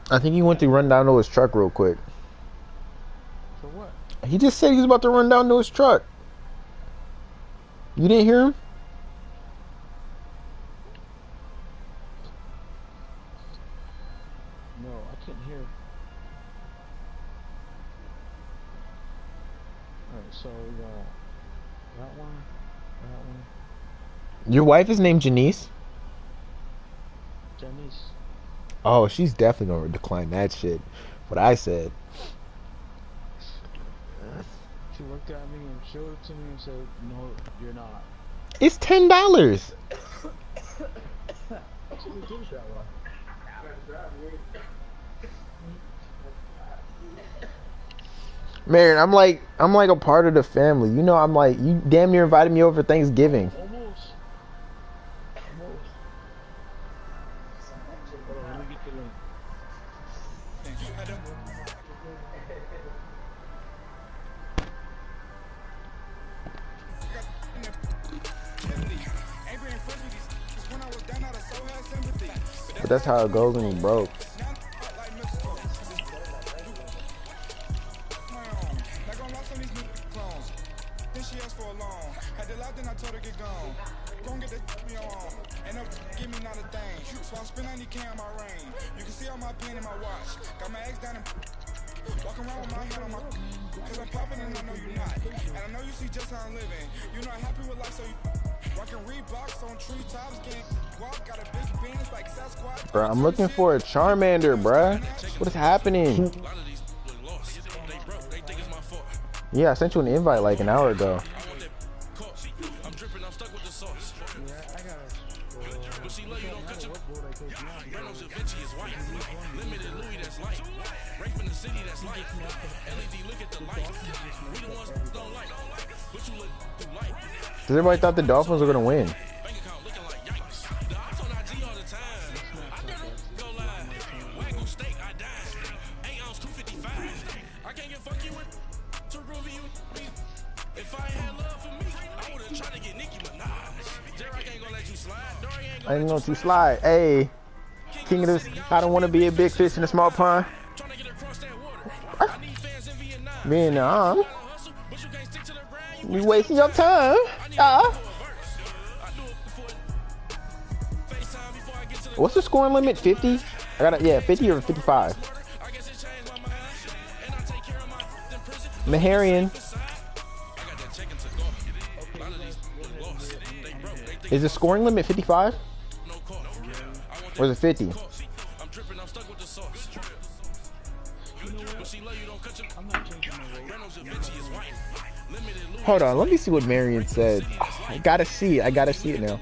I think he went to run down to his truck real quick. For what? He just said he was about to run down to his truck. You didn't hear him? No, I couldn't hear. Alright, so we got that one. Your wife is named Janice? Janice. Oh, she's definitely gonna decline that shit. What I said. She looked at me and showed it to me and said, "No, you're not." It's $10. Marion, I'm like a part of the family. You know, I'm like, you damn near invited me over Thanksgiving. Almost. Hold on, let me get the link. But that's how it goes when you broke. Walking around with my head on my cause I'm popping and I know you're not. And I know you see just how I'm living. You're not happy with life, so you rocking Reeboks on treetops, getting walk, got a big Benz like Sasquatch. Bro, I'm looking for a Charmander, bruh. What is happening? Yeah, I sent you an invite like an hour ago. Because everybody thought the Dolphins were going to win. I ain't gonna let you slide. Hey, king of this. I don't want to be a big fish in a small pond. Vietnam. You wasting your time. What's the scoring limit? 50? I got it. Yeah, 50 or 55. Maharian. Is the scoring limit 55? Or is it 50? Hold on, let me see what Marion said. Oh, I gotta see it. I gotta see it now.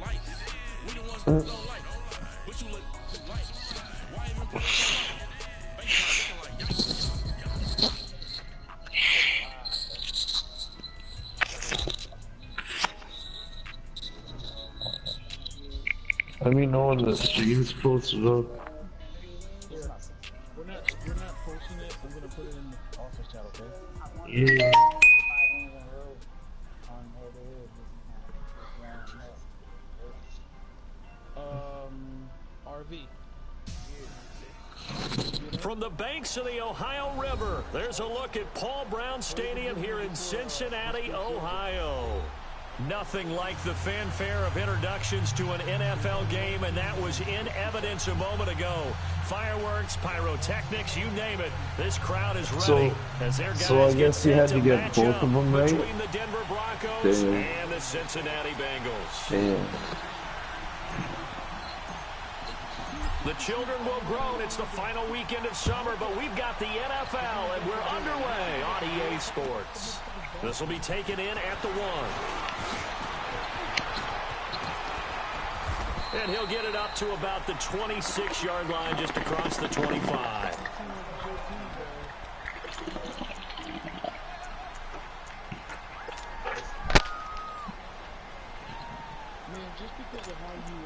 Let me know when the stream's posted up. We're not posting it. I'm gonna put it in the office chat, okay? Yeah. RV. From the banks of the Ohio River, there's a look at Paul Brown Stadium here in Cincinnati, Ohio. Nothing like the fanfare of introductions to an NFL game, and that was in evidence a moment ago. Fireworks, pyrotechnics, you name it. This crowd is ready as their guys I guess you had to get both of them right? Between the Denver Broncos and the Cincinnati Bengals. Damn. The children will groan. It's the final weekend of summer, but we've got the NFL, and we're underway on EA Sports. This will be taken in at the 1. And he'll get it up to about the 26-yard line, just across the 25. Man, just because of how you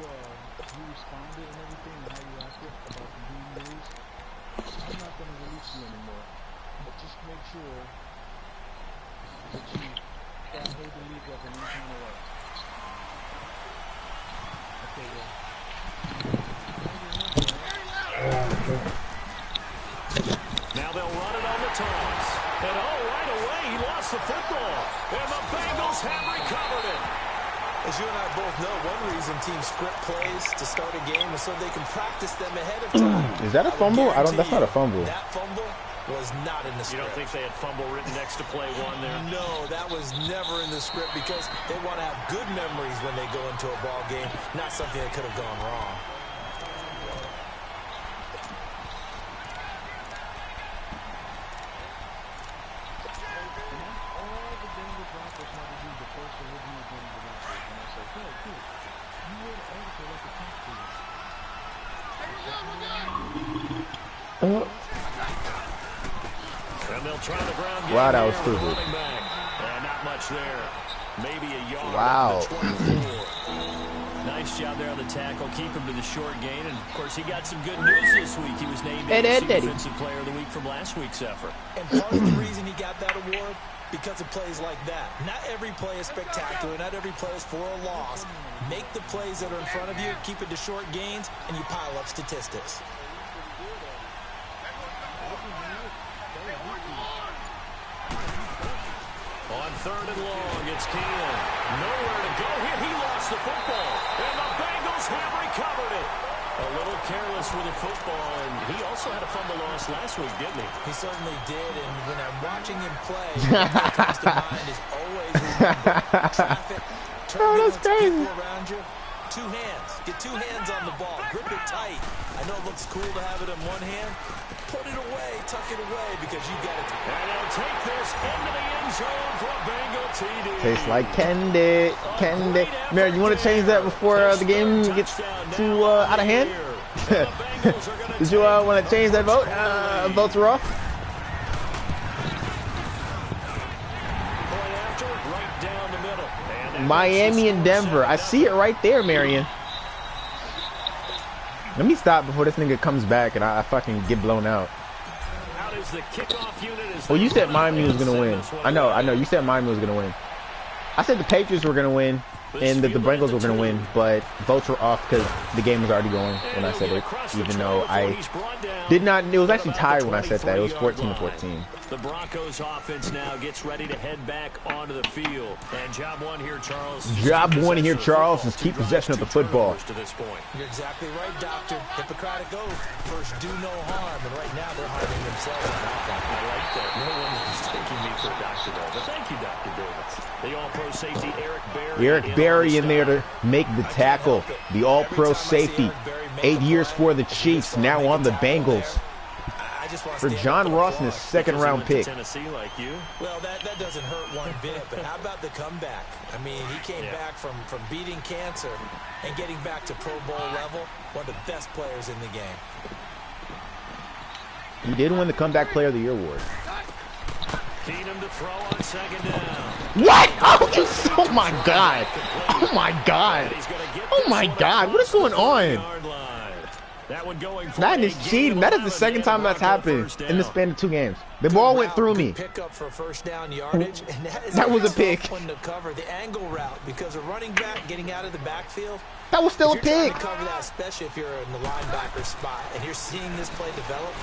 responded and everything and how you acted about the game news, I'm not going to release you anymore. But just make sure that you hold the league up in any kind of way. Okay, well. Now they'll run it on the toss. And right away, he lost the football. And the Bengals have recovered it. As you and I both know, one reason teams script plays to start a game is so they can practice them ahead of time. Is that a fumble? That's not a fumble. That fumble was not in the script. You don't think they had fumble written next to play one there? No, that was never in the script because they want to have good memories when they go into a ball game, not something that could have gone wrong. And they'll try the ground game. Wow, that was stupid. Not much there. Maybe a yard. Wow. Nice job there on the tackle. Keep him to the short gain. And, of course, he got some good news this week. He was named Defensive Player of the Week from last week's effort. And part of the reason he got that award, because of plays like that. Not every play is spectacular. Not every play is for a loss. Make the plays that are in front of you, keep it to short gains, and you pile up statistics. On 3rd and long, it's Keenan. Nowhere to go here. He lost the football. And the Bengals have recovered it. A little careless with the football, and he also had a fumble loss last week, didn't he? He certainly did, and when I'm watching him play, what comes to mind is always remember traffic, turbulence, people around you. Two hands. Get two hands on the ball. Grip it tight. I know it looks cool to have it in one hand. Put it away. Tuck it away because you got it. And he'll take this into the end zone for a Bengal TD. Tastes like candy. Candy. Mary, you want to change that before the game gets too out of hand? Did you want to change that vote? Votes are off. Right down the middle. Miami and Denver. I see it right there, Marion. Let me stop before this nigga comes back and I fucking get blown out. Well, you said Miami was gonna win. I know. You said Miami was gonna win. I said the Patriots were gonna win and that the Bengals were gonna win, but votes were off because the game was already going when I said it. Even though I did not, it was actually tied when I said that. It was 14-14. The Broncos offense now gets ready to head back onto the field. And job one here, Charles. Job one here, Charles, is keep possession of the football. To this point. You're exactly right, Doctor. Hippocratic oath. First, do no harm. And right now, they're harming themselves. I like that. No one is taking me for a doctor, though. But thank you, Dr. Davis. The all-pro safety, Eric Berry. Eric Berry in there to make the tackle. The all-pro safety. 8 years for the Chiefs, now on the Bengals. For John Ross in his second-round pick. Well, that doesn't hurt one bit, but how about the comeback? I mean, he came back from beating cancer and getting back to Pro Bowl level, one of the best players in the game. He did win the Comeback Player of the Year award. Keenum to throw on 2nd down. What? Oh my God. Oh my God. Oh my God. What is going on? That is cheating. That is the second time that's happened in the span of 2 games. The ball went through me. Pick up for first down yardage, and that was a pick. One to cover the angle route because a running back getting out of the backfield. That was still a pick. To cover that, especially if you're in the linebacker spot and you're seeing this play develop.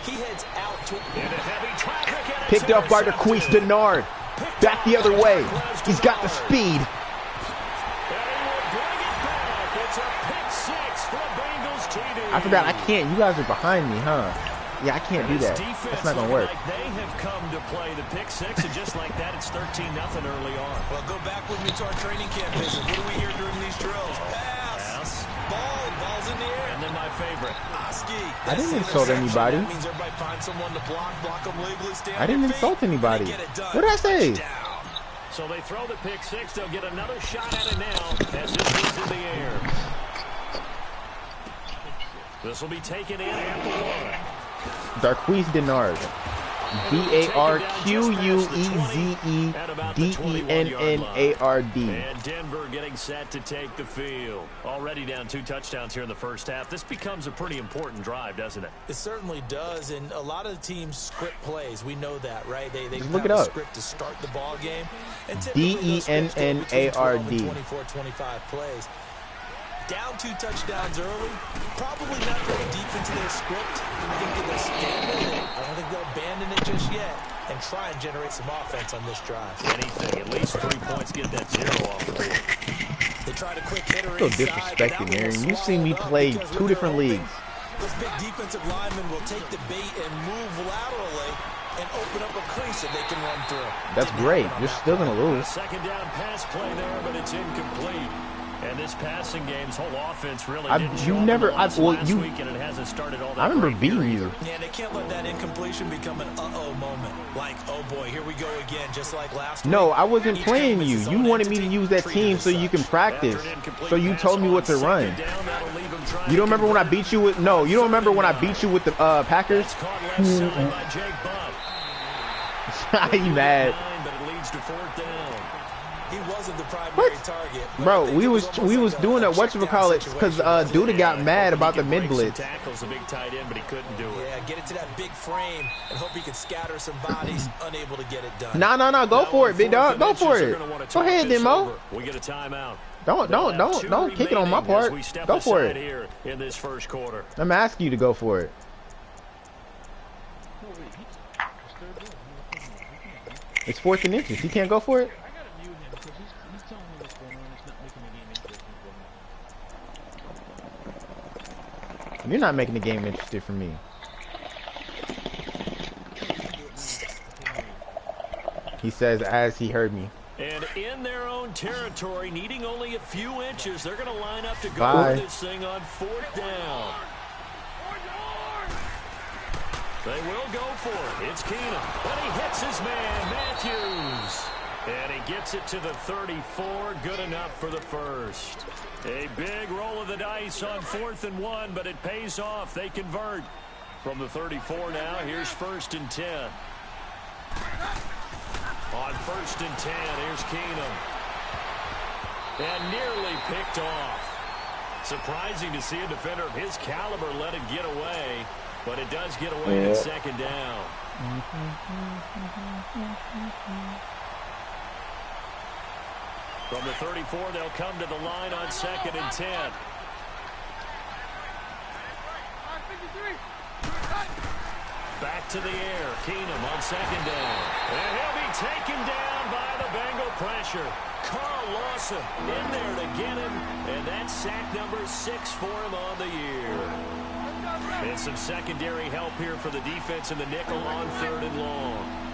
He heads out to heavy traffic. Picked up by Marquise Denard. Back the other way. He's got the speed. I forgot I can't. You guys are behind me, huh? Yeah, I can't do that. That's not gonna work. They have come to play the pick six, and just like that, it's 13-0 early on. Well, go back with me to our training camp visit. What do we hear during these drills? Pass. Ball's in the air. And then my favorite, Oski. I didn't insult anybody. That means everybody find someone to block them legally. I didn't insult anybody. What did I say? So they throw the pick six. They'll get another shot at it now as this is in the air. This will be taken in at the 1. Darqueze Dennard. D-A-R-Q-U-E-Z-E-D-E-N-N-A-R-D. And Denver getting set to take the field. Already down 2 touchdowns here in the first half. This becomes a pretty important drive, doesn't it? It certainly does, and a lot of the teams script plays. We know that, right? They look it up. Script to start the ball game. And D-E-N-N-A-R-D. 24-25 plays. down 2 touchdowns early. Probably not very deep into their script. I think they're standing it. I don't think they'll abandon it just yet and try and generate some offense on this drive. Anything, at least 3 points, get that 0 off the board. They tried a quick hitter So inside. disrespected, Marion. You've seen me play 2 different leagues. Those big defensive linemen will take the bait and move laterally and open up a crease that they can run through. That's great. You're still going to lose. Second down pass play there, but it's incomplete. And this passing game's whole offense really didn't show up last week, and it hasn't started all that I remember great beating you. Yeah, they can't let that incompletion become an uh-oh moment. Like, oh boy, here we go again, just like last week. No, I wasn't playing you. You wanted me to use that team so you can practice. So you told me what to run. You don't remember when I beat you with... No, you don't remember when I beat you with the Packers? You mad. But it leads to 4th down. He wasn't the primary target. Bro, we was doing that whatchamacallit because Duda got mad about the mid blitz. Tackles a big tight end, but he couldn't do it. Yeah, get it to that big frame and hope he can scatter some bodies, unable to get it done. No, go for it, big dog. Go for it. Go ahead, Demo. We get a timeout. Don't kick it on my part. Go for it. Here in this first quarter. I'm asking you to go for it. It's 4th and inches. He can't go for it. You're not making the game interesting for me. He says as he heard me. And in their own territory, needing only a few inches, they're going to line up to go Bye. for this thing on 4th down. They will go for it. It's Keenum. And he hits his man, Matthews. And he gets it to the 34. Good enough for the first. A big roll of the dice on 4th and 1, but it pays off. They convert. From the 34 now, here's 1st and 10. On 1st and 10, here's Keenum. And nearly picked off. Surprising to see a defender of his caliber let it get away, but it does get away at 2nd down. From the 34, they'll come to the line on 2nd and 10. Back to the air. Keenum on 2nd down. And he'll be taken down by the Bengal pressure. Carl Lawson in there to get him. And that's sack number 6 for him on the year. And some secondary help here for the defense in the nickel on 3rd and long.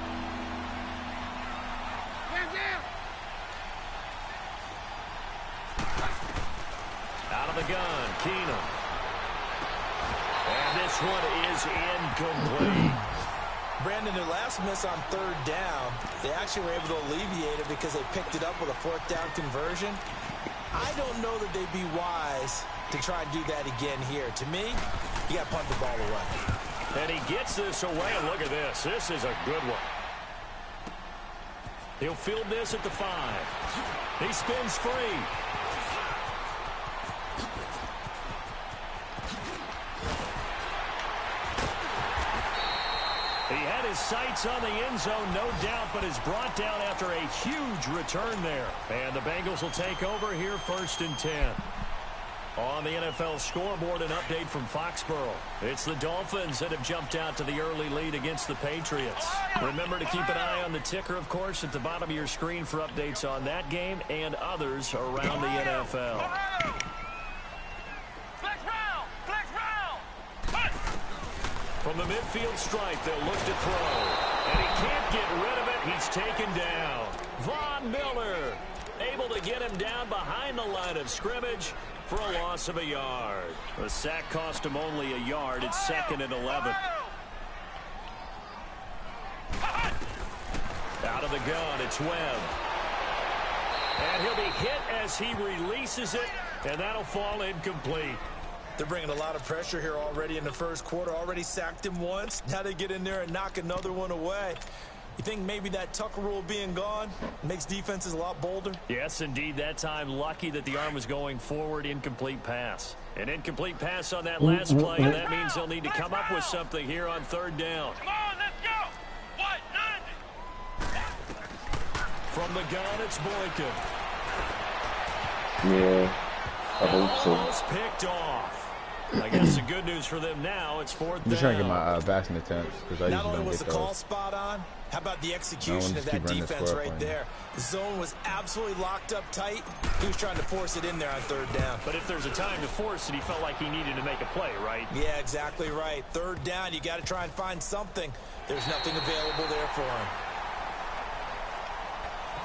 Out of the gun, Keenum. And this one is incomplete. Brandon, their last miss on 3rd down, they actually were able to alleviate it because they picked it up with a 4th down conversion. I don't know that they'd be wise to try and do that again here. To me, you got to punt the ball away. And he gets this away, and look at this. This is a good one. He'll field this at the 5. He spins free. He had his sights on the end zone, no doubt, but is brought down after a huge return there. And the Bengals will take over here 1st and 10. On the NFL scoreboard, an update from Foxborough. It's the Dolphins that have jumped out to the early lead against the Patriots. Remember to keep an eye on the ticker, of course, at the bottom of your screen for updates on that game and others around the NFL. From the midfield stripe, they'll look to throw. And he can't get rid of it. He's taken down. Von Miller able to get him down behind the line of scrimmage for a loss of a yard. The sack cost him only a yard. It's 2nd and 11. Out of the gun, it's Webb. And he'll be hit as he releases it, and that'll fall incomplete. They're bringing a lot of pressure here already in the first quarter. Already sacked him once. Now they get in there and knock another one away. You think maybe that Tucker rule being gone makes defenses a lot bolder? Yes, indeed. That time, lucky that the arm was going forward. Incomplete pass. An incomplete pass on that last play, and that means they'll need to come up with something here on 3rd down. Come on, let's go! What? From the gun, it's Boykin. Yeah. I hope so. Almost picked off. I guess the good news for them now, it's fourth I'm just down. trying to get my passing attempts because I Not usually only don't was get the call those. spot on, how about the execution of just that keep running the defense square right plane. there? The zone was absolutely locked up tight. He was trying to force it in there on third down. But if there's a time to force it, he felt like he needed to make a play, right? Yeah, exactly right. Third down, you got to try and find something. There's nothing available there for him.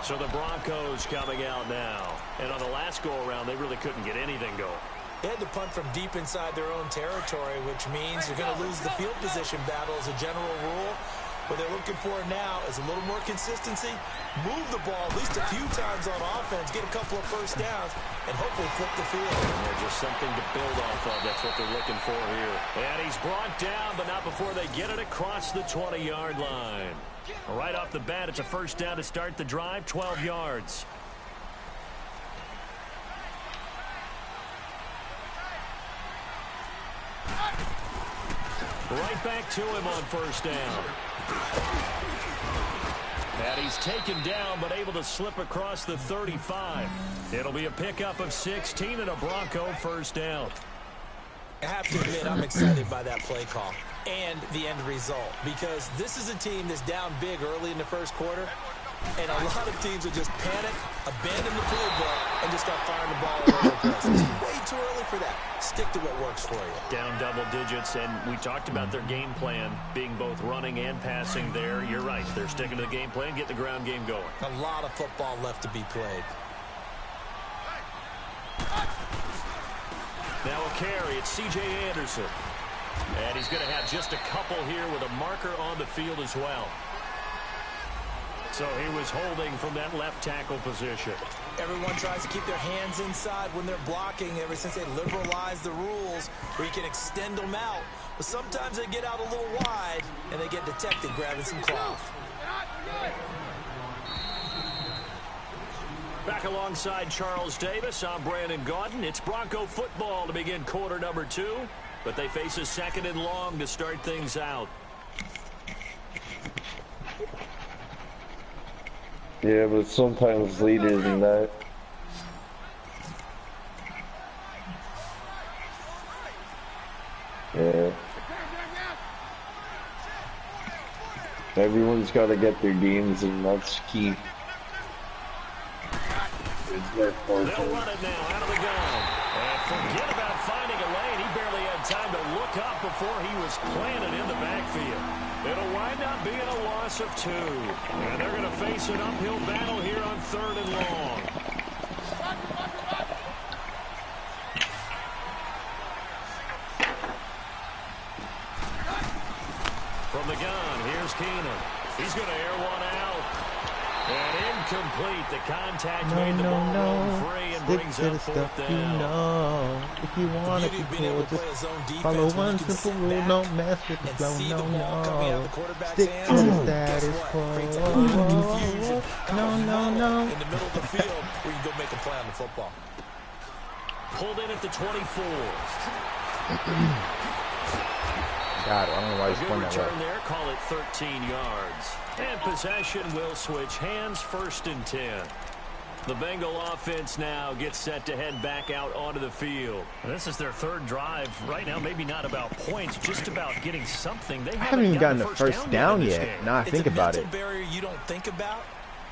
So the Broncos coming out now. And on the last go-around, they really couldn't get anything going. They had to punt from deep inside their own territory, which means you're going to lose the field position battle as a general rule. What they're looking for now is a little more consistency, move the ball at least a few times on offense, get a couple of first downs, and hopefully flip the field. And there's just something to build off of. That's what they're looking for here. And he's brought down, but not before they get it across the 20-yard line. Right off the bat, it's a first down to start the drive, 12 yards. Right back to him on first down. And he's taken down, but able to slip across the 35. It'll be a pickup of 16 and a Bronco first down. I have to admit, I'm excited by that play call and the end result, because this is a team that's down big early in the first quarter, and a lot of teams will just panic, abandon the playbook, and just start firing the ball all over the place. It's way too early for that. Stick to what works for you. Down double digits, and we talked about their game plan being both running and passing there. You're right. They're sticking to the game plan, get the ground game going. A lot of football left to be played. Now a carry, it's C.J. Anderson. And he's going to have just a couple here with a marker on the field as well. So he was holding from that left tackle position. Everyone tries to keep their hands inside when they're blocking ever since they liberalized the rules where you can extend them out. But sometimes they get out a little wide and they get detected grabbing some cloth. Back alongside Charles Davis, I'm Brandon Gaudin. It's Bronco football to begin quarter number 2. But they face a second and long to start things out. Yeah, but sometimes later than that. Yeah. Everyone's got to get their games, and that's key. They'll run it now out of the gun. And forget about finding a lane. He barely had time to look up before he was planted in the backfield. It'll wind up being a loss of 2. And they're going to face an uphill battle here on third and long. From the gun, here's Keenan. He's going to air one out. And incomplete. The contact made the ball roll free and brings up fourth down. You know, if you want to control, just follow one simple rule. Don't mess with the flow. No. Stick to the status quo. No. In the middle of the field where you go make a play on the football. Pulled in at the 24. God, I don't know why he's Good playing that return way. there. Call it 13 yards. And possession will switch hands, first and 10. The Bengal offense now gets set to head back out onto the field. This is their third drive right now. Maybe not about points, just about getting something. They haven't even gotten the first down yet. Now I think about it. It's a mental barrier you don't think about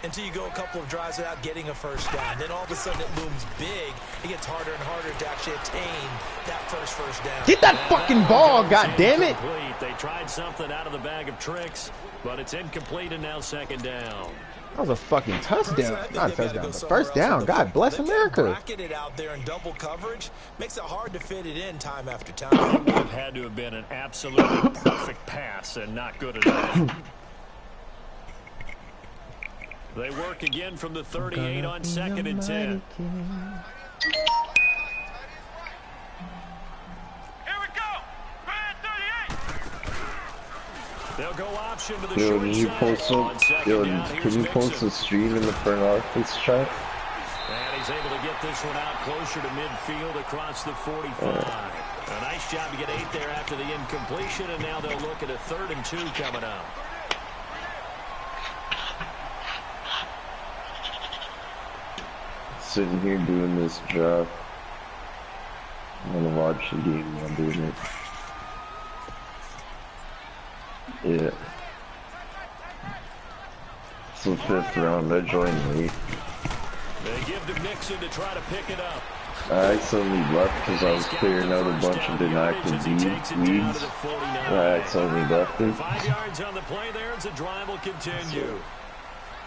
until you go a couple of drives without getting a first down. Then all of a sudden it looms big. It gets harder and harder to actually attain that first down. Get that fucking ball, god damn it! They tried something out of the bag of tricks, but it's incomplete and now second down. That was a fucking touchdown. Not a touchdown, but first down. God bless America. Bracket it out there in double coverage makes it hard to fit it in time after time. It would have had to have been an absolutely perfect pass and not good enough. They work again from the 38 on second and 10. Here we go. Brand 38. They'll go option to the Yo, short can you side. post On second down, can here's you post Mixon. a stream in the front office chat? And he's able to get this one out closer to midfield across the 45. A nice job to get 8 there after the incompletion, and now they'll look at a 3rd and 2 coming up. Sitting here doing this job. I'm gonna watch the game while I'm doing it. Yeah. It's the 5th round. I joined late. They give to Mixon to try to pick it up. I accidentally left because I was clearing out a bunch of inactive weeds. I accidentally left it. 5 yards on the play there as the drive will continue.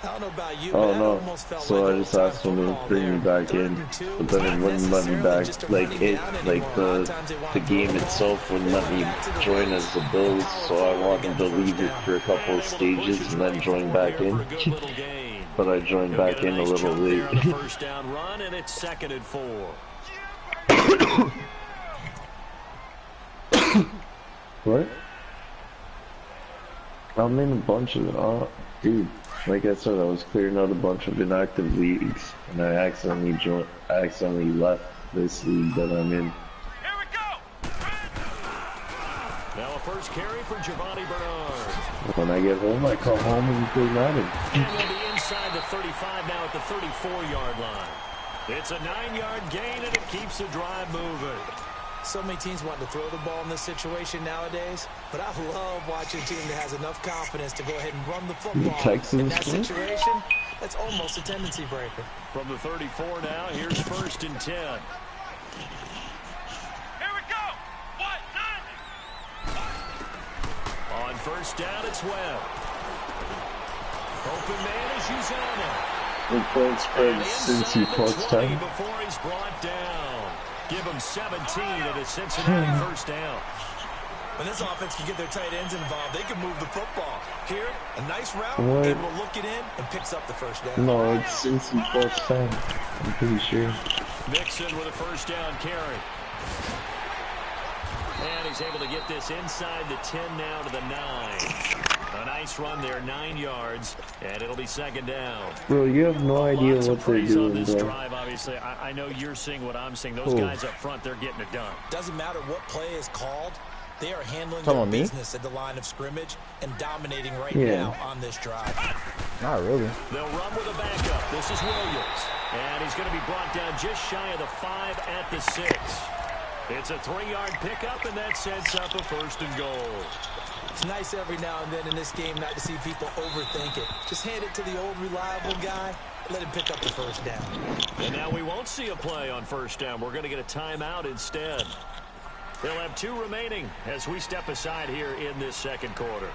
I don't know about you, Oh but no, almost felt so like I just asked them to bring me back in, but then it wouldn't let me back, the game itself wouldn't let me join as the Bills, so I wanted to leave it for a couple of stages and then join back in, but I joined back in a little late. First down run, and it's 2nd and 4. What? I'm in a bunch of, dude. Like I said, I was clearing out a bunch of inactive leagues, and I accidentally left this league that I'm in. Here we go. Now a first carry for Giovanni Bernard. When I get home, I come home and play Madden. And they'll be inside the 35 now at the 34-yard line. It's a 9-yard gain, and it keeps the drive moving. So many teams want to throw the ball in this situation nowadays, but I love watching a team that has enough confidence to go ahead and run the football. Texans, in that situation, that's almost a tendency breaker. From the 34 now, here's 1st and 10. Here we go. What? 90. On first down, it's Webb. Open man is Uzana. The point spread since he plus 10. Before he's brought down. Give him 17 at a Cincinnati first down. When this offense can get their tight ends involved, they can move the football. Here, a nice route, What? able to look it in, and picks up the first down. No, it's since he plus 10. I'm pretty sure. Mixon with a first down carry. And he's able to get this inside the 10 now to the 9. A nice run there, 9 yards, and it'll be 2nd down. Bro, you have no idea what they're on doing, this bro. drive, obviously. I know you're seeing what I'm seeing. Those guys up front, they're getting it done. Doesn't matter what play is called. They are handling Come their on, me? business at the line of scrimmage and dominating right Yeah. now on this drive. Not really. They'll run with a backup. This is Williams. And he's going to be brought down just shy of the 5 at the 6. It's a 3-yard pickup, and that sets up a 1st and goal. It's nice every now and then in this game not to see people overthink it. Just hand it to the old reliable guy. Let him pick up the first down. And now we won't see a play on first down. We're going to get a timeout instead. They'll have 2 remaining as we step aside here in this 2nd quarter.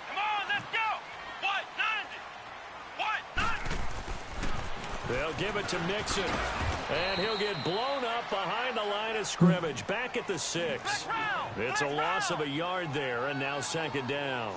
Come on, let's go. What? 90. What? 90. They'll give it to Mixon. And he'll get blown up behind the line of scrimmage. Back at the 6. It's a loss of a yard there, and now 2nd down.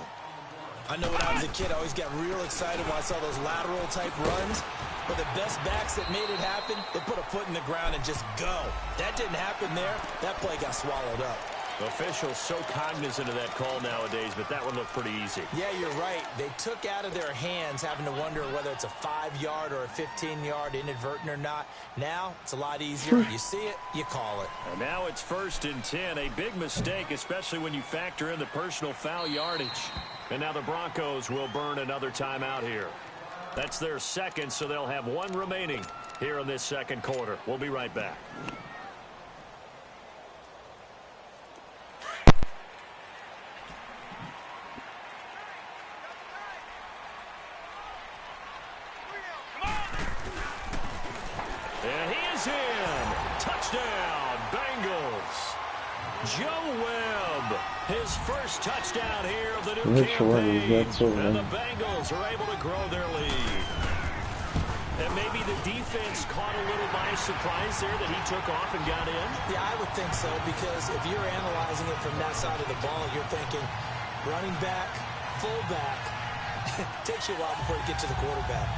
I know when I was a kid, I always got real excited when I saw those lateral type runs. But the best backs that made it happen, they put a foot in the ground and just go. That didn't happen there. That play got swallowed up. Officials so cognizant of that call nowadays, but that one looked pretty easy. Yeah, you're right. They took out of their hands having to wonder whether it's a 5-yard or a 15-yard inadvertent or not. Now, it's a lot easier. You see it, you call it. And now it's 1st and 10. A big mistake, especially when you factor in the personal foul yardage. And now the Broncos will burn another timeout here. That's their 2nd, so they'll have 1 remaining here in this 2nd quarter. We'll be right back. And he is in. Touchdown, Bengals. Joe Webb, his first touchdown here of the new Which one is campaign. that so And the long? Bengals are able to grow their lead. And maybe the defense caught a little by surprise there that he took off and got in. Yeah, I would think so, because if you're analyzing it from that side of the ball, you're thinking running back, fullback. Takes you a while before you get to the quarterback.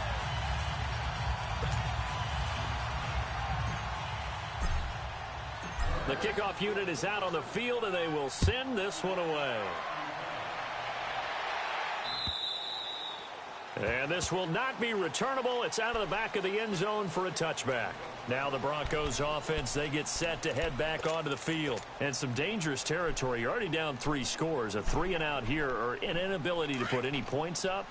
The kickoff unit is out on the field, and they will send this one away. And this will not be returnable. It's out of the back of the end zone for a touchback. Now the Broncos offense, they get set to head back onto the field. And some dangerous territory. You're already down 3 scores. A 3 and out here, or an inability to put any points up.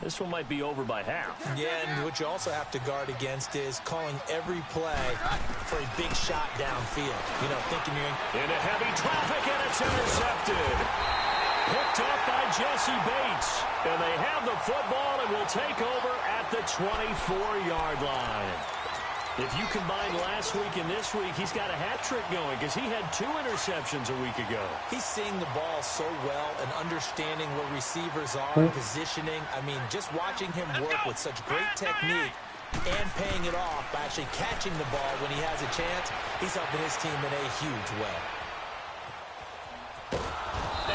This one might be over by half. Yeah, and what you also have to guard against is calling every play for a big shot downfield. You know, thinking you're into heavy traffic, and it's intercepted. Picked up by Jesse Bates. And they have the football and will take over at the 24-yard line. If you combine last week and this week, he's got a hat trick going because he had 2 interceptions a week ago. He's seeing the ball so well and understanding where receivers are, positioning. I mean, just watching him work with such great technique and paying it off by actually catching the ball when he has a chance, he's helping his team in a huge way.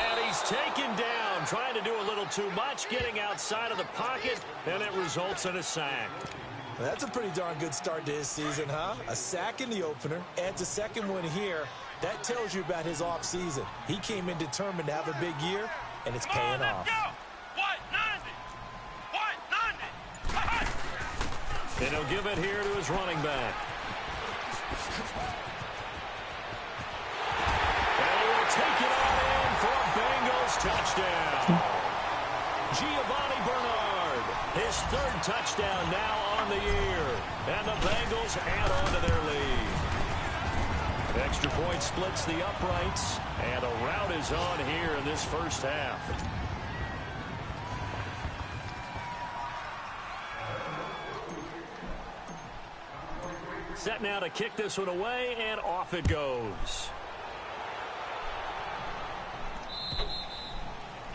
And he's taken down, trying to do a little too much, getting outside of the pocket, and it results in a sack. That's a pretty darn good start to his season, huh? A sack in the opener, adds a second one here. That tells you about his offseason. He came in determined to have a big year, and it's paying off. And he'll give it here to his running back. And he will take it on in for a Bengals touchdown. Giovanni Bernard, his 3rd touchdown now on the year. And the Bengals add on to their lead. Extra point splits the uprights. And a rout is on here in this first half. Set now to kick this one away, and off it goes.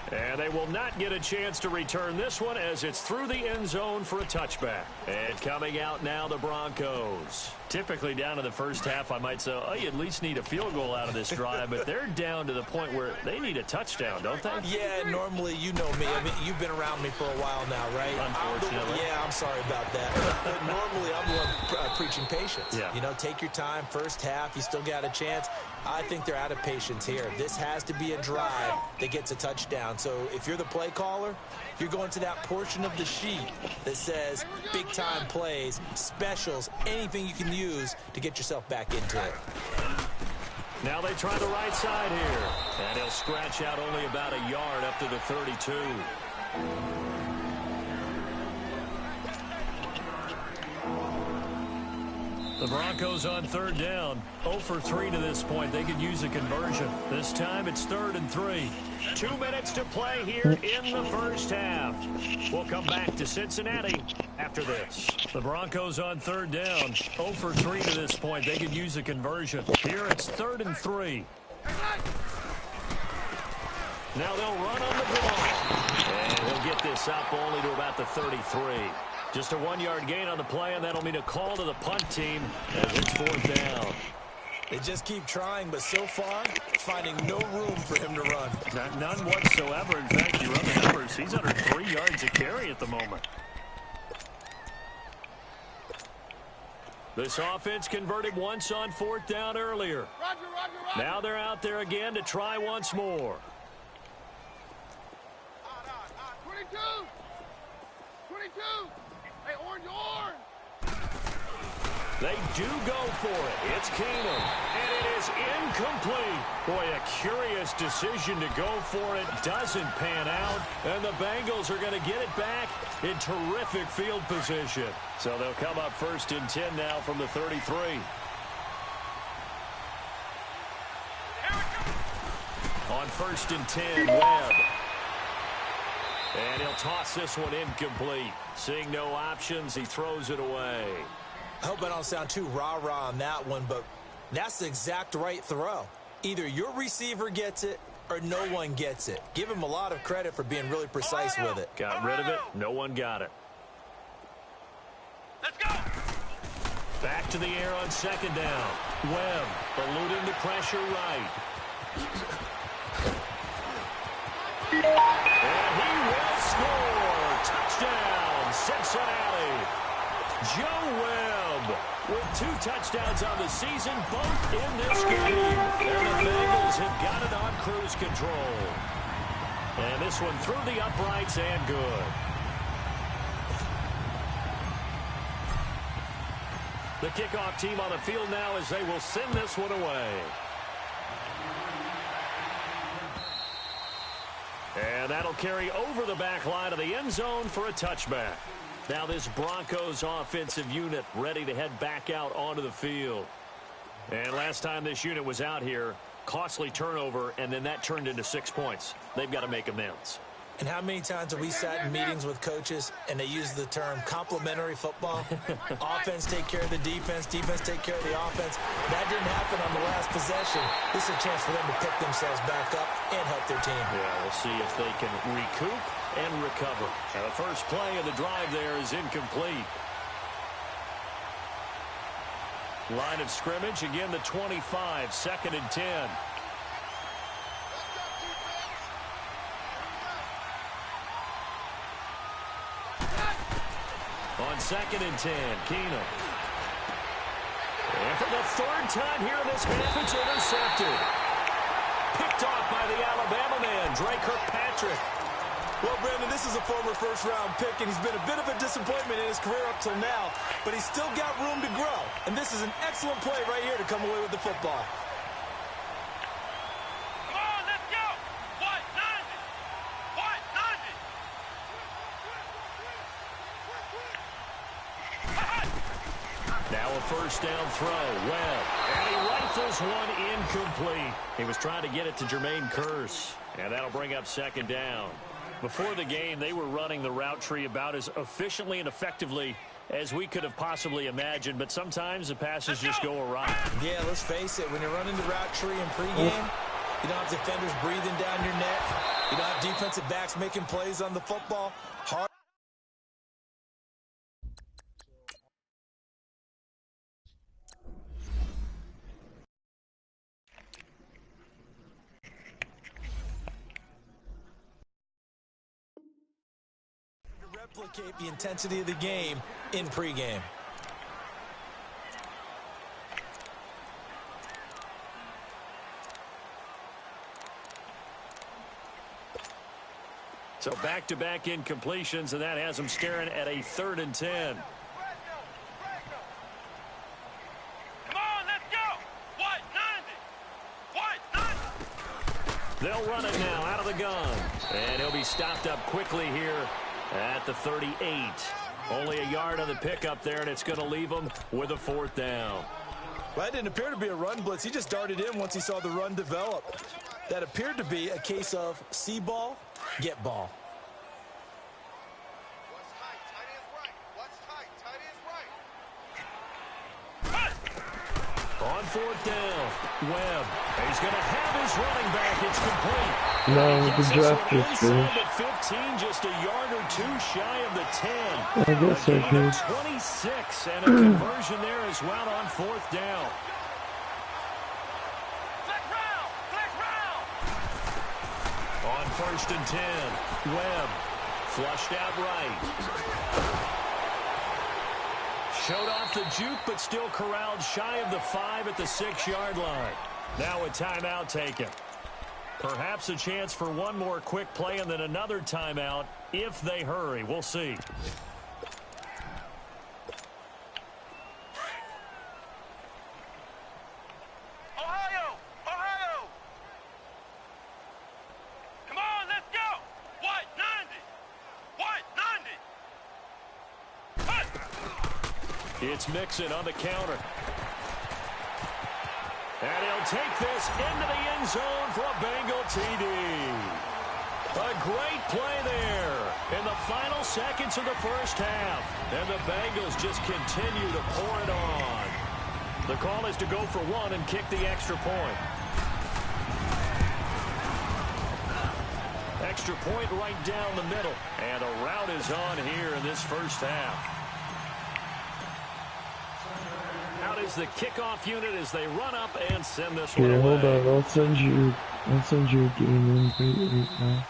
And they will not get a chance to return this one as it's through the end zone for a touchback. And coming out now, the Broncos. Typically down to the first half, I might say, oh, you at least need a field goal out of this drive, but they're down to the point where they need a touchdown, don't they? Yeah, normally, you know me. I mean, you've been around me for a while now, right? Unfortunately. I'm sorry about that. But normally, I'm the one preaching patience. Yeah. You know, take your time. First half, you still got a chance. I think they're out of patience here. This has to be a drive that gets a touchdown. So if you're the play caller, you're going to that portion of the sheet that says big-time plays, specials, anything you can use to get yourself back into it. Now they try the right side here. And he'll scratch out only about a yard up to the 32. The Broncos on 3rd down. 0 for 3 to this point. They could use a conversion. This time it's 3rd and 3. 2 minutes to play here in the first half. We'll come back to Cincinnati after this. The Broncos on 3rd down. 0 for 3 to this point. They could use a conversion. Here it's 3rd and 3. Now they'll run on the ball. And he'll get this up only to about the 33. Just a 1-yard gain on the play, and that'll mean a call to the punt team as it's 4th down. They just keep trying, but so far, finding no room for him to run. None whatsoever. In fact, you run the numbers. He's under 3 yards a carry at the moment. This offense converted once on 4th down earlier. Roger. Now they're out there again to try once more. 22. 22. Hey, orange. They do go for it. It's Keenum. And it is incomplete. Boy, a curious decision to go for it. Doesn't pan out. And the Bengals are going to get it back in terrific field position. So they'll come up 1st and 10 now from the 33. On 1st and 10, Webb. And he'll toss this one incomplete. Seeing no options, he throws it away. I hope I don't sound too rah-rah on that one, but that's the exact right throw. Either your receiver gets it or no one gets it. Give him a lot of credit for being really precise with it. Got rid of it. No one got it. Let's go. Back to the air on 2nd down. Webb eluding the pressure right. And he will score. Touchdown, Cincinnati. Joe Webb with 2 touchdowns on the season, both in this game. And the Bengals have got it on cruise control. And this one through the uprights and good. The kickoff team on the field now as they will send this one away. And that'll carry over the back line of the end zone for a touchback. Now this Broncos offensive unit ready to head back out onto the field. And last time this unit was out here, costly turnover, and then that turned into 6 points. They've got to make amends. And how many times have we sat in meetings with coaches and they use the term complementary football? Offense take care of the defense, defense take care of the offense. That didn't happen on the last possession. This is a chance for them to pick themselves back up and help their team. Yeah, we'll see if they can recoup and recover. Now, the first play of the drive there is incomplete. Line of scrimmage, again the 25, 2nd and 10. On 2nd and 10, Keenum. And for the 3rd time here in this half, it's intercepted. Picked off by the Alabama man, Dre Kirkpatrick. Well, Brandon, this is a former first-round pick, and he's been a bit of a disappointment in his career up till now, but he's still got room to grow. And this is an excellent play right here to come away with the football. Come on, let's go. What? 90. What? 90. Now a first down throw. Webb. And he rifles one incomplete. He was trying to get it to Jermaine Kearse. And that'll bring up 2nd down. Before the game, they were running the route tree about as efficiently and effectively as we could have possibly imagined. But sometimes the passes just go awry. Yeah, let's face it. When you're running the route tree in pregame, you don't have defenders breathing down your neck. You don't have defensive backs making plays on the football. Hard. Replicate the intensity of the game in pregame. So back-to-back incompletions, and that has them staring at a 3rd and 10. Come on, let's go. What? 90. What? 90. They'll run it now out of the gun. And he'll be stopped up quickly here at the 38. Only a yard on the pickup there, and it's going to leave them with a 4th down. Well, that didn't appear to be a run blitz. He just darted in once he saw the run develop. That appeared to be a case of see ball, get ball. What's tight? Tight is right. What's tight? Tight is right. On 4th down, Webb. He's going to have his running back. It's complete. No, the draft is finished. The 15, just a yard or two shy of the 10. I guess I could. 26, and a conversion there as well on 4th down. Flex round. Flex round. On 1st and 10, Webb flushed out right. Showed off the juke, but still corralled shy of the 5 at the 6-yard line. Now a timeout taken. Perhaps a chance for one more quick play and then another timeout if they hurry. We'll see. Ohio. Ohio. Come on, let's go. What? 90. What? 90. It's Mixon on the counter. And he'll take this into the end zone for a Bengal TD. A great play there in the final seconds of the first half. And the Bengals just continue to pour it on. The call is to go for one and kick the extra point. Extra point right down the middle. And a rout is on here in this first half. Out is the kickoff unit as they run up and send this one Here, away. hold on. I'll send you a game invite right now.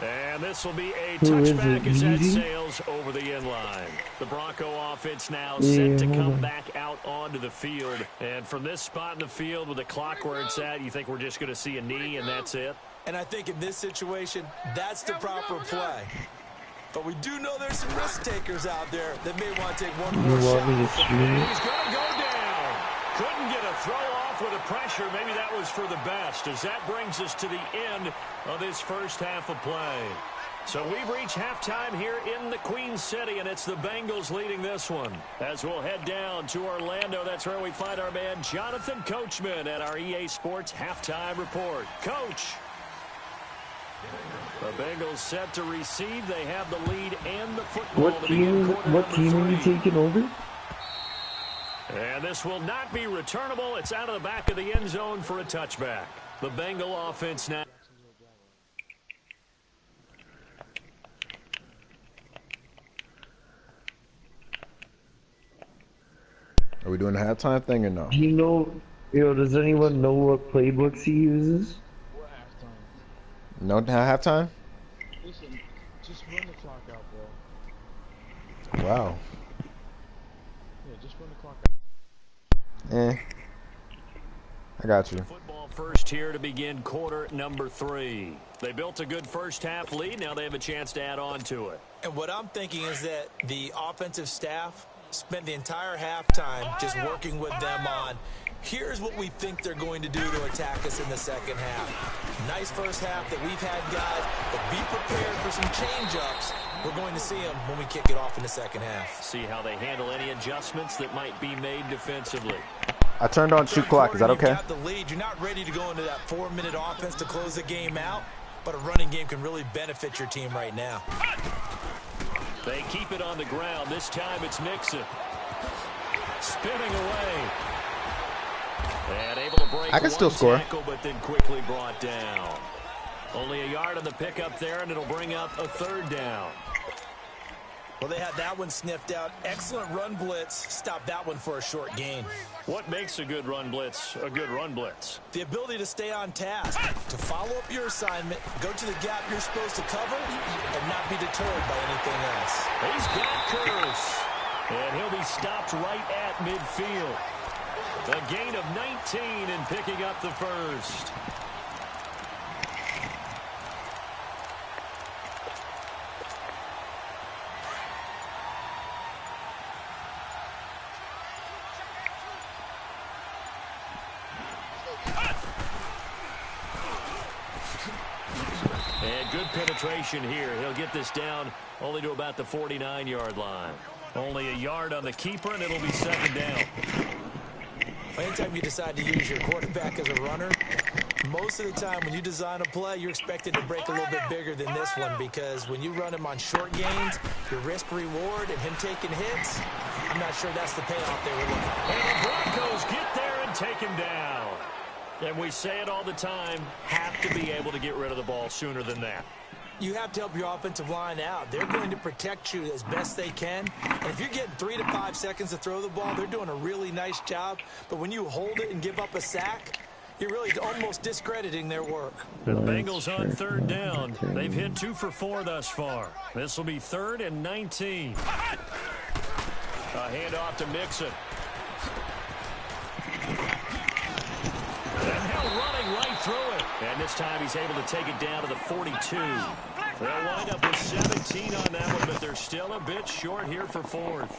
And this will be a Who is touchback it, as that Easy? sails over the end line. The Bronco offense now Yeah, set to hold come on. back out onto the field. And from this spot in the field with the clock where it's at, you think we're just going to see a knee and that's it? And I think in this situation, that's the proper play. But we do know there's some risk takers out there that may want to take one You more want me to shot. stream it? He's going to go down. Couldn't get a throw off with the pressure. Maybe that was for the best, as that brings us to the end of this first half of play. So we've reached halftime here in the Queen City, and it's the Bengals leading this one. As we'll head down to Orlando, that's where we find our man Jonathan Coachman at our EA Sports Halftime Report. Coach. The Bengals set to receive. They have the lead and the football. What team are you taking over? And this will not be returnable. It's out of the back of the end zone for a touchback. The Bengal offense now. Are we doing the halftime thing or no? Do you know, does anyone know what playbooks he uses? We're halftime. No halftime? Listen, just run the clock out, bro. Wow. Yeah, just run the clock out. I got you. Football first here to begin quarter number 3. They built a good first half lead. Now they have a chance to add on to it. And what I'm thinking is that the offensive staff spent the entire halftime just working with them on, here's what we think they're going to do to attack us in the second half. Nice first half that we've had, guys, but be prepared for some change-ups. We're going to see them when we kick it off in the second half. See how they handle any adjustments that might be made defensively. I turned on shoot clock. Is that okay? You've got the lead. You're not ready to go into that 4-minute offense to close the game out, but a running game can really benefit your team right now. They keep it on the ground. This time it's Mixon. Spinning away. And able to break I can still score. Tackle, but then quickly brought down. Only a yard on the pickup there, and it'll bring up a third down. Well, they had that one sniffed out. Excellent run blitz. Stop that one for a short gain. What makes a good run blitz a good run blitz? The ability to stay on task, to follow up your assignment, go to the gap you're supposed to cover, and not be deterred by anything else. He's got Curse. And he'll be stopped right at midfield. A gain of 19 and picking up the first. And good penetration here. He'll get this down only to about the 49-yard line. Only a yard on the keeper, and it'll be second down. Anytime you decide to use your quarterback as a runner, most of the time when you design a play, you're expected to break a little bit bigger than this one, because when you run him on short gains, your risk-reward and him taking hits, I'm not sure that's the payoff they were looking for. And the Broncos get there and take him down. And we say it all the time, have to be able to get rid of the ball sooner than that. You have to help your offensive line out. They're going to protect you as best they can. And if you're getting 3 to 5 seconds to throw the ball, they're doing a really nice job. But when you hold it and give up a sack, you're really almost discrediting their work. The Bengals on third down. They've hit 2 for 4 thus far. This will be 3rd and 19. A handoff to Mixon. And now running right through it. And this time he's able to take it down to the 42. They'll wind up with 17 on that one, but they're still a bit short here for 4th.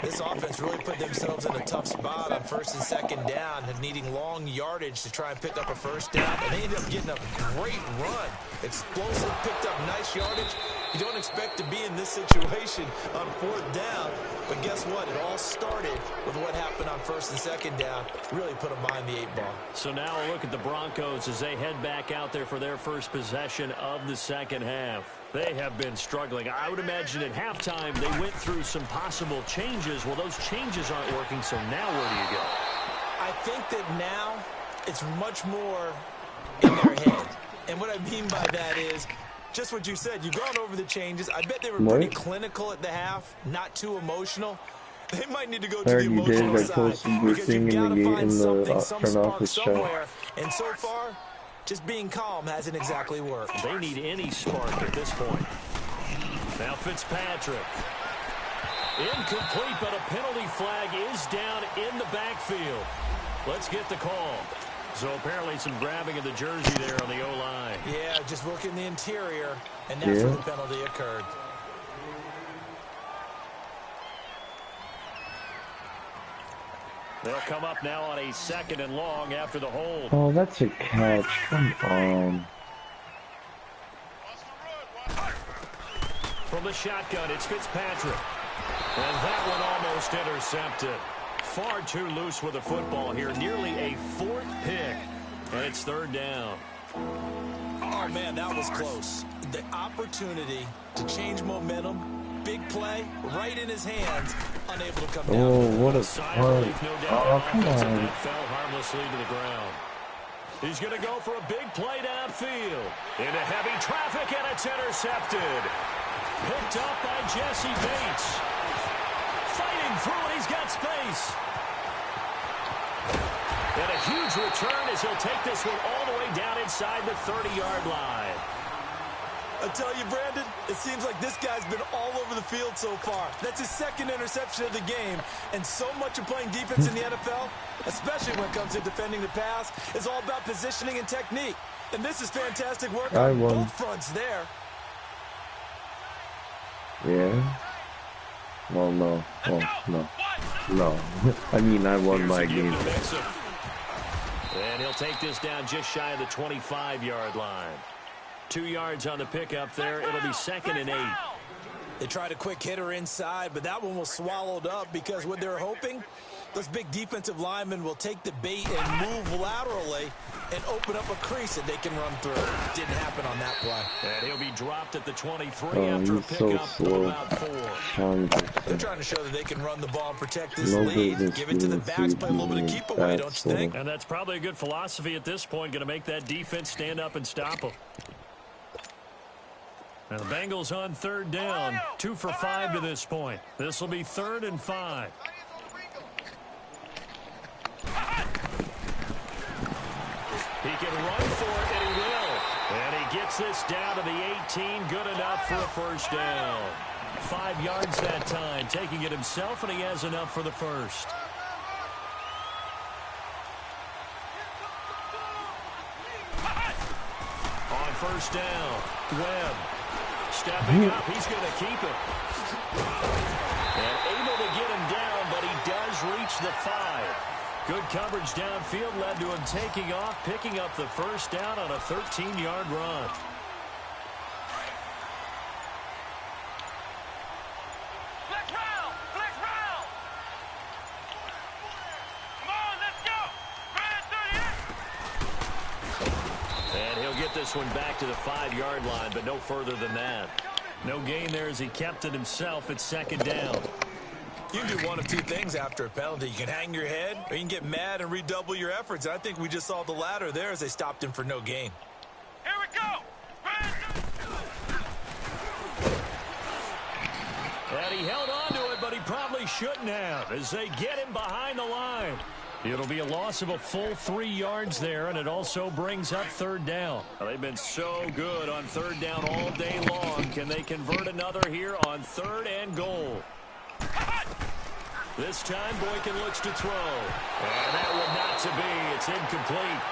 This offense really put themselves in a tough spot on 1st and 2nd down, and needing long yardage to try and pick up a first down. And they ended up getting a great run. Explosive, picked up nice yardage. You don't expect to be in this situation on 4th down, but guess what? It all started with what happened on 1st and 2nd down. Really put them behind the 8 ball. So now a look at the Broncos as they head back out there for their first possession of the second half. They have been struggling. I would imagine at halftime they went through some possible changes. Well, those changes aren't working, so now where do you go? I think that now it's much more in their head. And what I mean by that is just what you said. You've gone over the changes. I bet they were pretty clinical at the half, not too emotional. They might need to go to the emotional side because you've got to find something, some spark somewhere. And so far, just being calm hasn't exactly worked. They need any spark at this point. Now Fitzpatrick. Incomplete, but a penalty flag is down in the backfield. Let's get the call. So apparently some grabbing of the jersey there on the O-line. Yeah, just working the interior, and that's where the penalty occurred. They'll come up now on a 2nd and long after the hold. Oh, that's a catch. Come on. From the shotgun, it's Fitzpatrick. And that one almost intercepted. Far too loose with the football here. Nearly a 4th pick. And it's 3rd down. Oh, man, that was close. The opportunity to change momentum, big play, right in his hands, unable to come down. Oh, what a Silent, punt. no doubt. Oh, come on. That fell harmlessly to the ground. He's going to go for a big play downfield. Into heavy traffic, and it's intercepted. Picked up by Jesse Bates. Fighting through it, he's got space. And a huge return as he'll take this one all the way down inside the 30-yard line. I tell you, Brandon, it seems like this guy's been all over the field so far. That's his 2nd interception of the game. And so much of playing defense in the NFL, especially when it comes to defending the pass, is all about positioning and technique. And this is fantastic work on both fronts there. Yeah. Well, no. Well, no. No. I mean, I won my game. And he'll take this down just shy of the 25-yard line. 2 yards on the pickup there. It'll be 2nd and 8. They tried a quick hitter inside, but that one was swallowed up because what they're hoping, those big defensive linemen will take the bait and move laterally and open up a crease that they can run through. Didn't happen on that play. And he'll be dropped at the 23 after a pickup of about 4. They're trying to show that they can run the ball and protect this lead. Give it to the backs, play a little bit of keep away, don't you think? And that's probably a good philosophy at this point, going to make that defense stand up and stop them. And the Bengals on 3rd down. 2 for 5 to this point. This will be 3rd and 5. He can run for it, and he will. And he gets this down to the 18. Good enough for a 1st down. 5 yards that time, taking it himself, and he has enough for the 1st. On 1st down, Webb. Stepping up, he's going to keep it. And able to get him down, but he does reach the 5. Good coverage downfield led to him taking off, picking up the 1st down on a 13-yard run. Flex round! Flex round! Come on, let's go! Brand 38! And he'll get this one back to the 5-yard line, but no further than that. No gain there as he kept it himself. It's 2nd down. You can do one of 2 things after a penalty. You can hang your head, or you can get mad and redouble your efforts. I think we just saw the latter there as they stopped him for no gain. Here we go! And he held on to it, but he probably shouldn't have as they get him behind the line. It'll be a loss of a full 3 yards there, and it also brings up 3rd down. Well, they've been so good on 3rd down all day long. Can they convert another here on 3rd and goal? This time, Boykin looks to throw. And that one not to be. It's incomplete.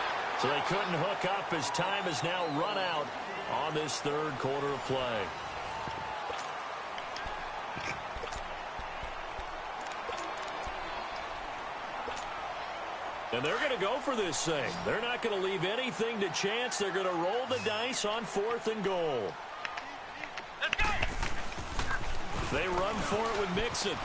So they couldn't hook up as time has now run out on this 3rd quarter of play. And they're going to go for this thing. They're not going to leave anything to chance. They're going to roll the dice on 4th and goal. Let's go! They run for it with Mixon.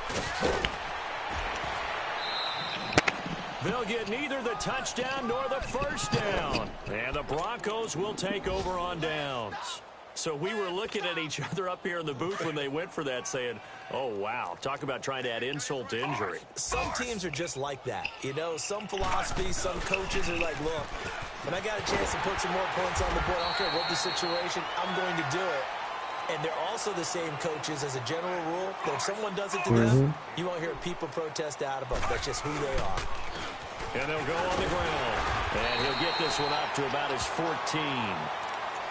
They'll get neither the touchdown nor the 1st down. And the Broncos will take over on downs. So we were looking at each other up here in the booth when they went for that saying, oh, wow, talk about trying to add insult to injury. Some teams are just like that. You know, some philosophies, some coaches are like, look, when I got a chance to put some more points on the board, I don't care what the situation, I'm going to do it. And they're also the same coaches as a general rule that if someone does it to them, you won't hear people protest out of them. That's just who they are. And they'll go on the ground. And he'll get this one up to about his 14.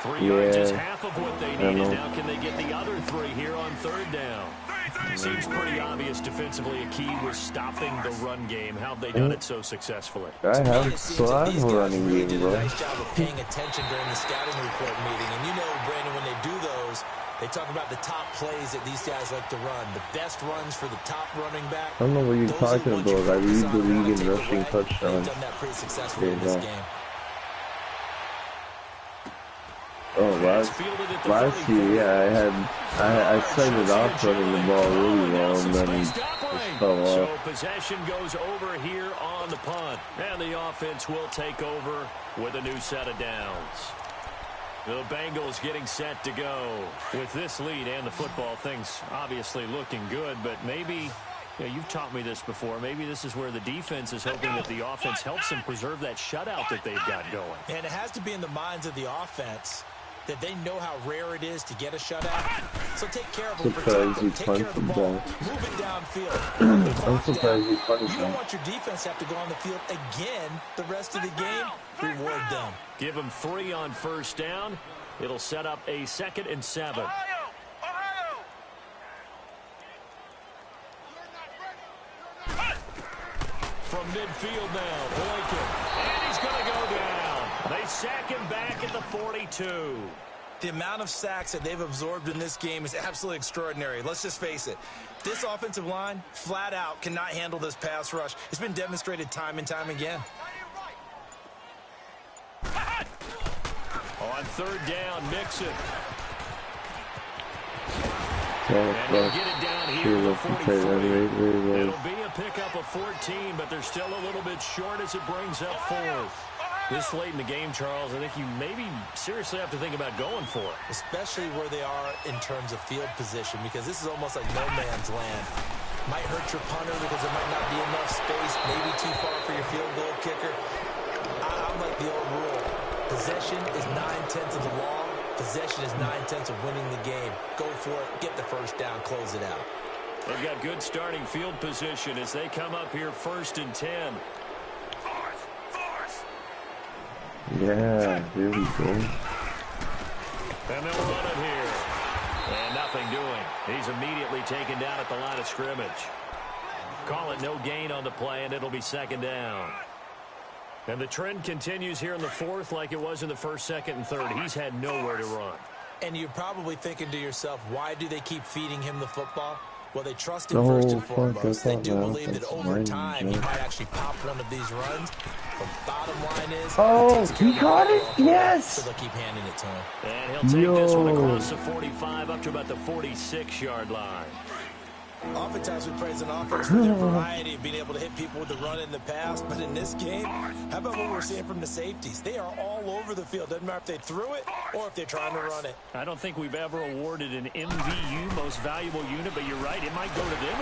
3 yards is half of what they needed. Now can they get the other 3 here on 3rd down? Seems pretty obvious defensively a key was stopping the run game. How have they done it so successfully? I have a running game, bro. Nice job of paying attention during the scouting report meeting. And you know, Brandon, when they do those, they talk about the top plays that these guys like to run. The best runs for the top running back. I don't know what you're talking about. I lead the league in rushing touchdowns. They've done that pretty successfully in this game. Oh, last year, yeah, I started off running the ball really well, and then just fell So off. possession goes over here on the punt. And the offense will take over with a new set of downs. The Bengals getting set to go. With this lead and the football, things obviously looking good, but maybe, you know, you've taught me this before, maybe this is where the defense is hoping that the offense helps them preserve that shutout that they've got going. And it has to be in the minds of the offense that they know how rare it is to get a shutout. So take care of them, Surprised you take care of the punted ball, that. move it downfield. I'm surprised you punted You don't that. want your defense to have to go on the field again the rest of the game. Reward them. Give them 3 on first down. It'll set up a 2nd and 7. From midfield now, Boykin. And he's going to go down. They sack him back at the 42. The amount of sacks that they've absorbed in this game is absolutely extraordinary. Let's just face it. This offensive line, flat out, cannot handle this pass rush. It's been demonstrated time and time again. On 3rd down, Mixon. Yeah, And he'll get it down here to the 43. really It'll be a pickup of 14, but they're still a little bit short as it brings up 4th. This late in the game, Charles, I think you maybe seriously have to think about going for it. Especially where they are in terms of field position, because this is almost like no man's land. Might hurt your punter because there might not be enough space, maybe too far for your field goal kicker. I'm like the old rule. Possession is 9/10 of the law. Possession is 9/10 of winning the game. Go for it, get the first down, close it out. They've got good starting field position as they come up here 1st and 10. Yeah, here we go. And they'll run it here. And nothing doing. He's immediately taken down at the line of scrimmage. Call it no gain on the play, and it'll be 2nd down. And the trend continues here in the 4th like it was in the 1st, 2nd, and 3rd. He's had nowhere to run. And you're probably thinking to yourself, why do they keep feeding him the football? Well, they trust him first and foremost. They do believe that over time he might actually pop one of these runs. The bottom line is, oh, he got it? Yes! So they'll keep handing it to him. And he'll take this one across the 45 up to about the 46-yard line. Oftentimes we praise an offense for their variety of being able to hit people with the run in the pass, but in this game, how about what we're seeing from the safeties? They are all over the field. Doesn't matter if they threw it or if they're trying to run it. I don't think we've ever awarded an MVU, most valuable unit, but you're right, it might go to them.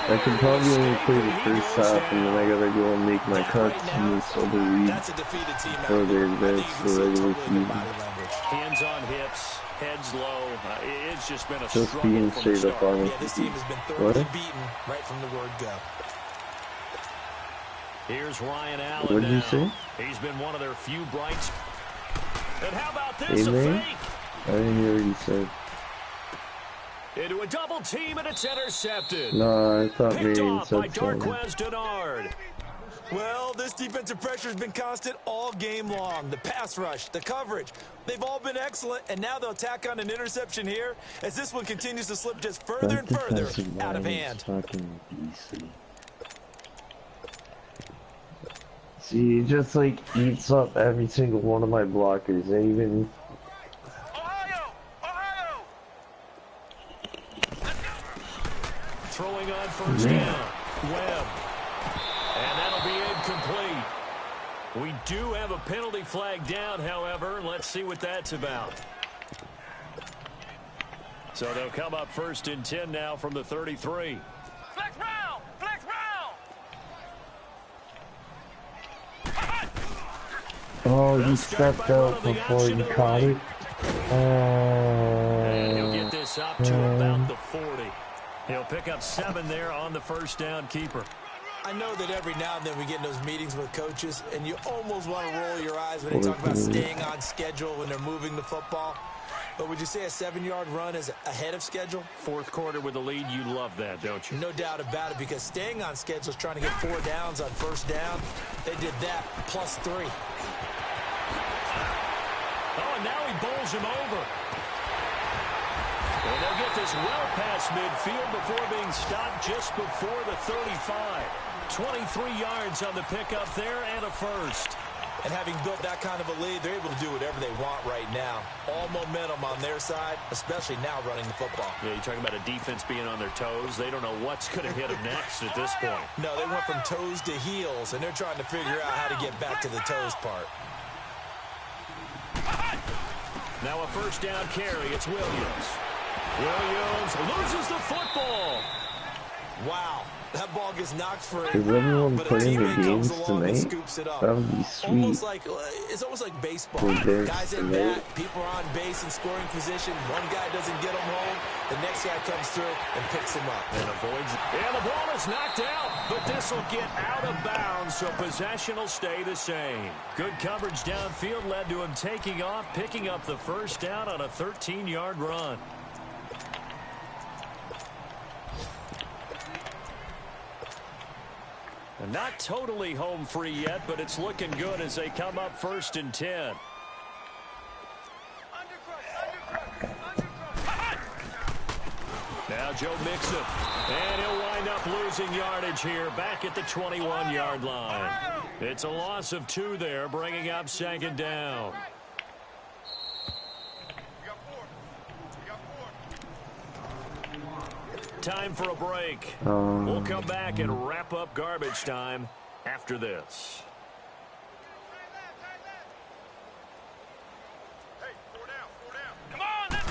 I can probably only play the first half, and then I gotta go and make my cuts in this other league. That's a defeated team. Or the regular season. Hands on hips. Heads low. It's just been a Just struggle being from straight the up start. on Yeah, this team has been thoroughly beaten right from the word go. Here's Ryan Allen. What did you now. say? He's been one of their few brights. And how about this? Hey, A man. fake. I didn't hear what you said. Into a double team, and it's intercepted. No, I thought Picked maybe you off by said something. Darquez Denard. Well, this defensive pressure has been constant all game long. The pass rush, the coverage, they've all been excellent, and now they'll tack on an interception here as this one continues to slip just further and further out of hand. See, he just like eats up every single one of my blockers, and even Throwing on first down. Webb. And that'll be incomplete. We do have a penalty flag down, however. Let's see what that's about. So they'll come up 1st and 10 now from the 33. Flex round! Flex round! oh, he stepped out before he caught it. And he'll get this up to about the 40. He'll pick up 7 there on the first down keeper. I know that every now and then we get in those meetings with coaches, and you almost want to roll your eyes when they talk about staying on schedule when they're moving the football. But would you say a 7-yard run is ahead of schedule? Fourth quarter with the lead, you love that, don't you? No doubt about it, because staying on schedule is trying to get 4 downs on first down. They did that, +3. Oh, and now he bowls him over. And they'll get this well past midfield before being stopped just before the 35. 23 yards on the pickup there and a first. And having built that kind of a lead, they're able to do whatever they want right now. All momentum on their side, especially now running the football. Yeah, you're talking about a defense being on their toes. They don't know what's going to hit them next at this point. No, they went from toes to heels, and they're trying to figure out how to get back to the toes part. Now a first down carry. It's Williams. Williams loses the football. Wow. That ball gets knocked free. Is everyone but playing the games tonight? Scoops it up. That would be sweet. It's almost like baseball. Guys at bat, people are on base in scoring position. One guy doesn't get them home. The next guy comes through and picks him up. And avoids it. And the ball is knocked out. But this will get out of bounds, so possession will stay the same. Good coverage downfield led to him taking off, picking up the first down on a 13-yard run. Not totally home free yet, but it's looking good as they come up 1st and 10. Now Joe Mixon, and he'll wind up losing yardage here back at the 21-yard line. It's a loss of 2 there, bringing up 2nd down. Time for a break. We'll come back and wrap up garbage time after this. Hey, 4 down, 4 down. Come on, let's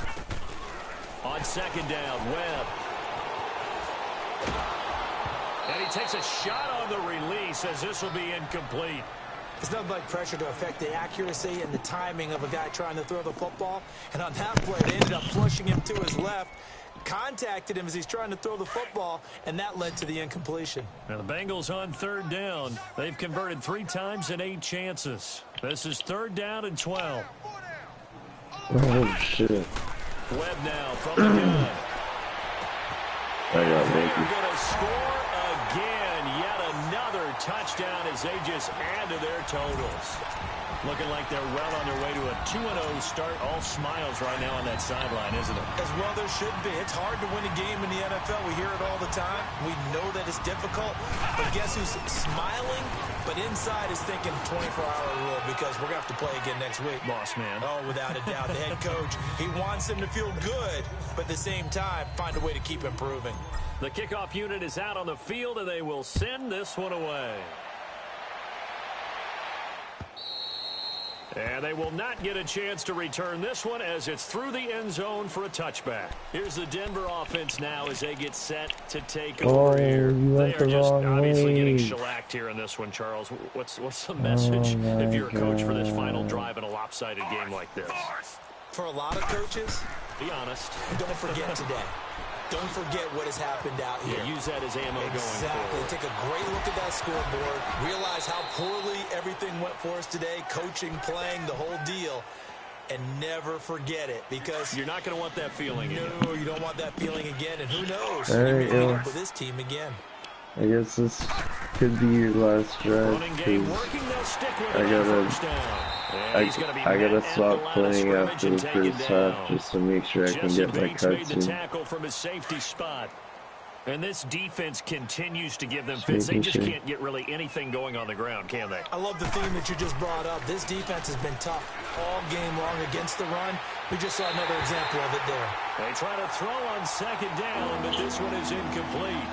go. On 2nd down, Webb. And he takes a shot on the release as this will be incomplete. It's nothing like pressure to affect the accuracy and the timing of a guy trying to throw the football. And on that play, they ended up flushing him to his left. Contacted him as he's trying to throw the football, and that led to the incompletion. Now the Bengals on 3rd down. They've converted 3 times in 8 chances. This is 3rd down and 12. Oh, shit. Webb now from the gun. They're going to score again. Yet another touchdown as they just add to their totals. Looking like they're well on their way to a 2-0 start. All smiles right now on that sideline, isn't it? As well there should be. It's hard to win a game in the NFL. We hear it all the time. We know that it's difficult. But guess who's smiling? But inside is thinking 24-hour rule, because we're going to have to play again next week. Boss man. Oh, without a doubt. The head coach, he wants them to feel good, but at the same time, find a way to keep improving. The kickoff unit is out on the field, and they will send this one away. And they will not get a chance to return this one as it's through the end zone for a touchback. Here's the Denver offense now as they get set to take over here. They are just obviously getting shellacked here in this one, Charles. What's the message if you're a coach for this final drive in a lopsided game like this? For a lot of coaches, be honest. Don't forget today. Don't forget what has happened out here. Yeah, use that as ammo going forward. Take a great look at that scoreboard. Realize how poorly everything went for us today. Coaching, playing, the whole deal. And never forget it, because you're not going to want that feeling again. No, you don't want that feeling again. And who knows? You may meet up with this team again. I guess this could be your last drive, because I gotta stop playing after the first half just to make sure I can get my cutscene. Tackle from his safety spot. And this defense continues to give them fits. They just can't get really anything going on the ground, can they? I love the theme that you just brought up. This defense has been tough all game long against the run. We just saw another example of it there. They try to throw on 2nd down, but this one is incomplete.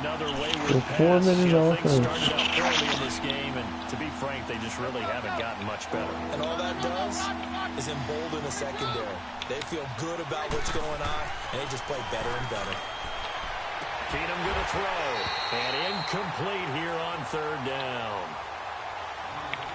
Another wayward pass. Things started out poorly in this game, and to be frank, they just really haven't gotten much better. And all that does is embolden the secondary. They feel good about what's going on, and they just play better and better. Keenum going to throw, and incomplete here on 3rd down.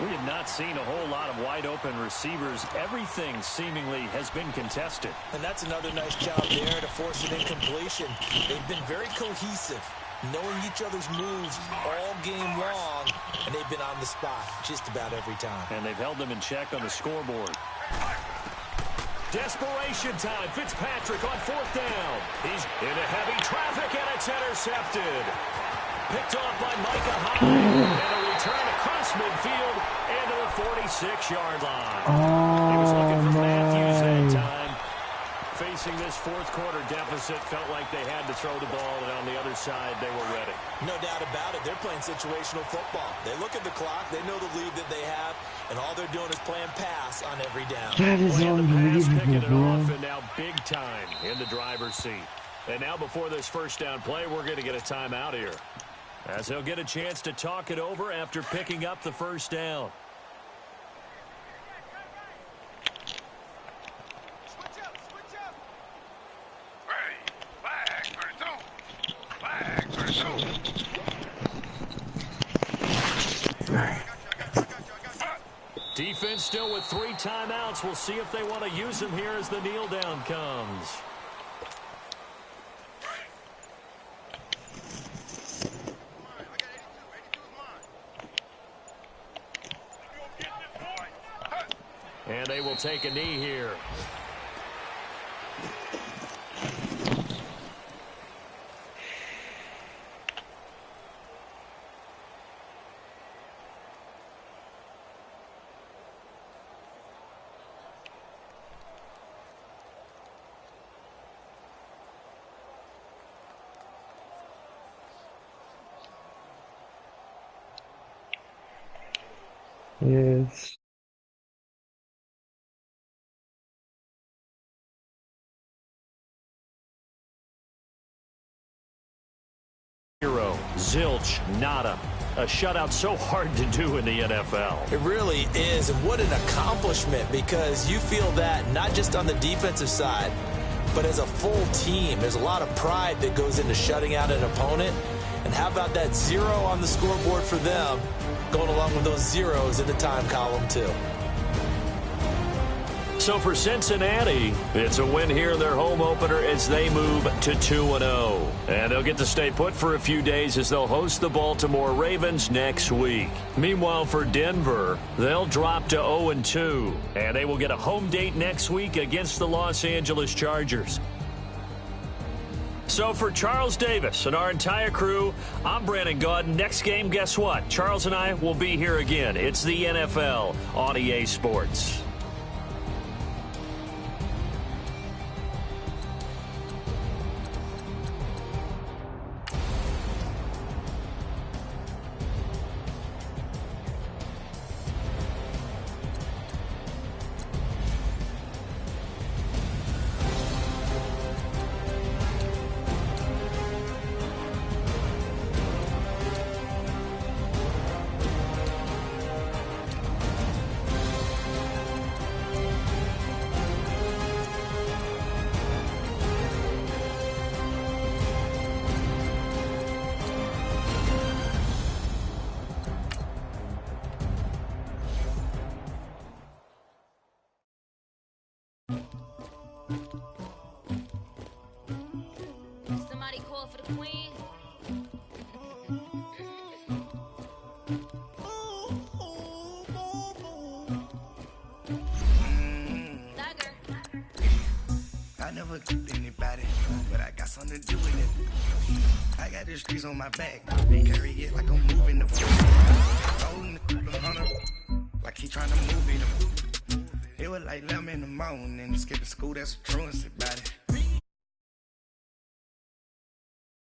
We have not seen a whole lot of wide-open receivers. Everything seemingly has been contested. And that's another nice job there to force an incompletion. They've been very cohesive, knowing each other's moves all game long, and they've been on the spot just about every time. And they've held them in check on the scoreboard. Desperation time. Fitzpatrick on 4th down. He's into heavy traffic, and it's intercepted. Picked off by Micah Hyde. And a return across midfield into the 46-yard line. He was looking for Matthews that time. Facing this 4th quarter deficit, felt like they had to throw the ball, and on the other side, they were ready. No doubt about it. They're playing situational football. They look at the clock. They know the lead that they have, and all they're doing is playing pass on every down. That is unbelievable, bro. And now big time in the driver's seat. And now before this first down play, we're going to get a timeout here, as he'll get a chance to talk it over after picking up the first down. Defense still with 3 timeouts. We'll see if they want to use them here as the kneel down comes. And they will take a knee here. Yes. Zero, zilch, nada. A shutout so hard to do in the NFL. It really is, and what an accomplishment, because you feel that not just on the defensive side, but as a full team. There's a lot of pride that goes into shutting out an opponent. And how about that 0 on the scoreboard for them, going along with those zeros in the time column too. So for Cincinnati, it's a win here in their home opener as they move to 2-0. And they'll get to stay put for a few days as they'll host the Baltimore Ravens next week. Meanwhile, for Denver, they'll drop to 0-2. And they will get a home date next week against the Los Angeles Chargers. So for Charles Davis and our entire crew, I'm Brandon Gaudin. Next game, guess what? Charles and I will be here again. It's the NFL on EA Sports. Somebody call for the queen. I never took anybody, but I got something to do with it. I got the streets on my back, carry it like I'm moving the floor. Rolling the hunter, like he trying to move it. It was like 11 in the morning, skipping school, that's a truancy about it.